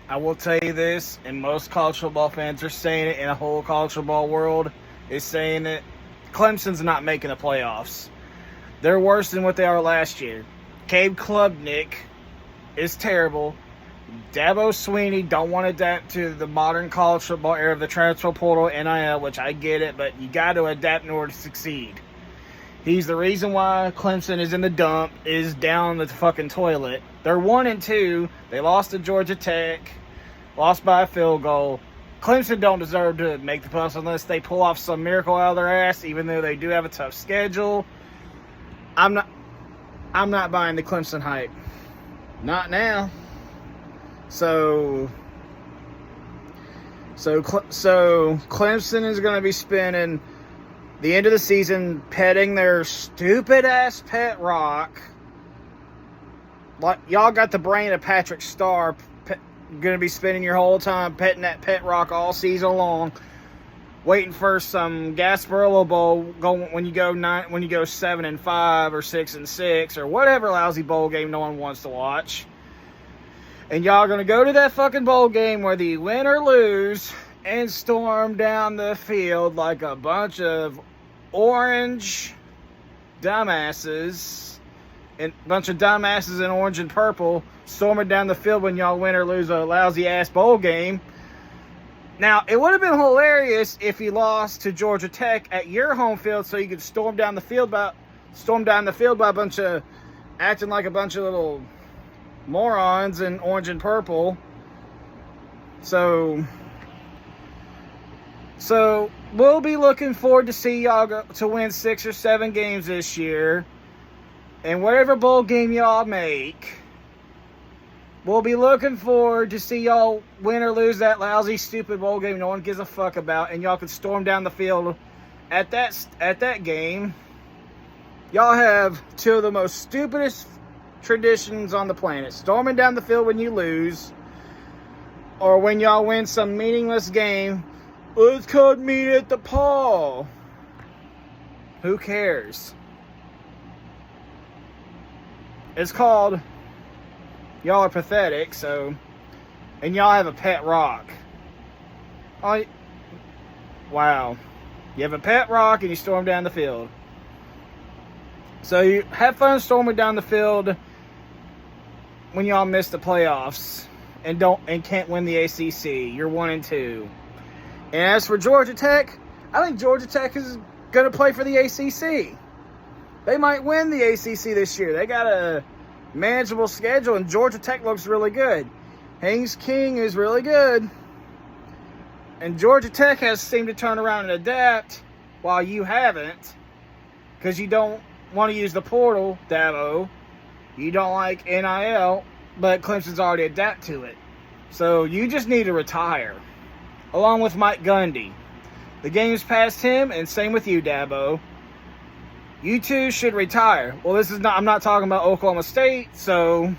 I will tell you this, and most college football fans are saying it, and the whole college football world is saying it. Clemson's not making the playoffs. They're worse than what they are last year. Gabe Klubnik is terrible. Dabo Swinney don't want to adapt to the modern college football era of the transfer portal, NIL, which I get it, but you got to adapt in order to succeed. He's the reason why Clemson is in the dump, is down the fucking toilet. They're 1-2. They lost to Georgia Tech, lost by a field goal. Clemson don't deserve to make the playoffs unless they pull off some miracle out of their ass, even though they do have a tough schedule. I'm not buying the Clemson hype. Not now. So Clemson is going to be spending the end of the season petting their stupid ass pet rock. Like, y'all got the brain of Patrick Starr. Going to be spending your whole time petting that pet rock all season long, waiting for some Gasparilla Bowl when you go 7-5 or 6-6 or whatever lousy bowl game no one wants to watch. And y'all going to go to that fucking bowl game whether you win or lose and storm down the field like a bunch of orange dumbasses. And a bunch of dumbasses in orange and purple storming down the field when y'all win or lose a lousy-ass bowl game. Now, it would have been hilarious if you lost to Georgia Tech at your home field so you could storm down the field by a bunch of acting like a bunch of little morons in orange and purple. So we'll be looking forward to see y'all to win 6 or 7 games this year. And whatever bowl game y'all make, we'll be looking forward to see y'all win or lose that lousy, stupid bowl game no one gives a fuck about, and y'all can storm down the field at that game. Y'all have two of the most stupidest traditions on the planet: storming down the field when you lose, or when y'all win some meaningless game. Well, it's called meet at the paw. Who cares? It's called y'all are pathetic, and y'all have a pet rock. Wow. You have a pet rock and you storm down the field. So you have fun storming down the field when y'all miss the playoffs and can't win the ACC. You're 1-2. And as for Georgia Tech, I think Georgia Tech is going to play for the ACC. They might win the ACC this year. They got a manageable schedule, and Georgia Tech looks really good. Haynes King is really good. And Georgia Tech has seemed to turn around and adapt while you haven't, because you don't want to use the portal, Dabo. You don't like NIL, but Clemson's already adapted to it. So you just need to retire, along with Mike Gundy. The game's past him, and same with you, Dabo. You two should retire. Well, I'm not talking about Oklahoma State, so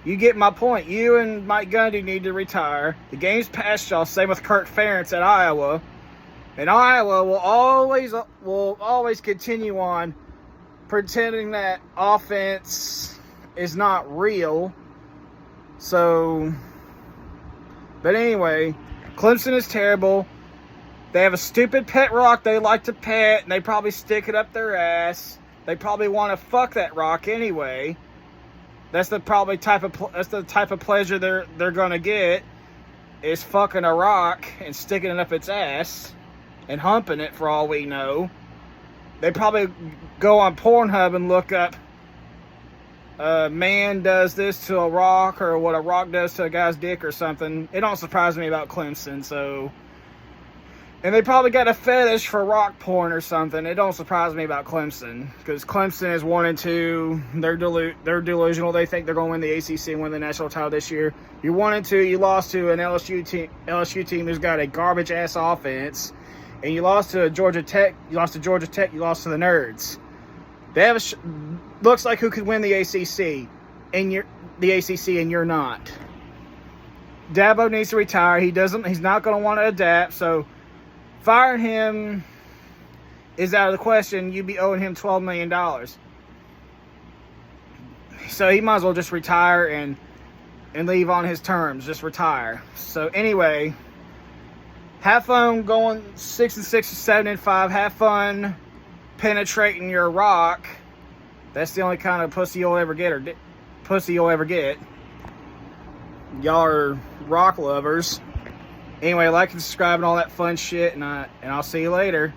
you get my point. You and Mike Gundy need to retire. The game's past y'all. Same with Kirk Ferentz at Iowa. And Iowa will always continue on pretending that offense is not real. So, but anyway, Clemson is terrible. They have a stupid pet rock they like to pet, and they probably stick it up their ass. They probably want to fuck that rock anyway. That's the type of pleasure they're gonna get, is fucking a rock and sticking it up its ass and humping it, for all we know. They probably go on Pornhub and look up man does this to a rock, or what a rock does to a guy's dick or something. It don't surprise me about Clemson, so. And they probably got a fetish for rock porn or something. It don't surprise me about Clemson, because Clemson is 1-2. They're delusional. They think they're going to win the ACC and win the national title this year. You're 1-2. You lost to an LSU team who's got a garbage ass offense, and you lost to Georgia Tech. You lost to the Nerds. They have looks like who could win the ACC, and you're not. Dabo needs to retire. He's not going to want to adapt. So firing him is out of the question. You'd be owing him $12 million. So he might as well just retire and and leave on his terms. Just retire. So anyway, have fun going 6 and 6 or 7 and 5. Have fun penetrating your rock. That's the only kind of pussy you'll ever get, Y'all are rock lovers. Anyway, like and subscribe and all that fun shit, and I'll see you later.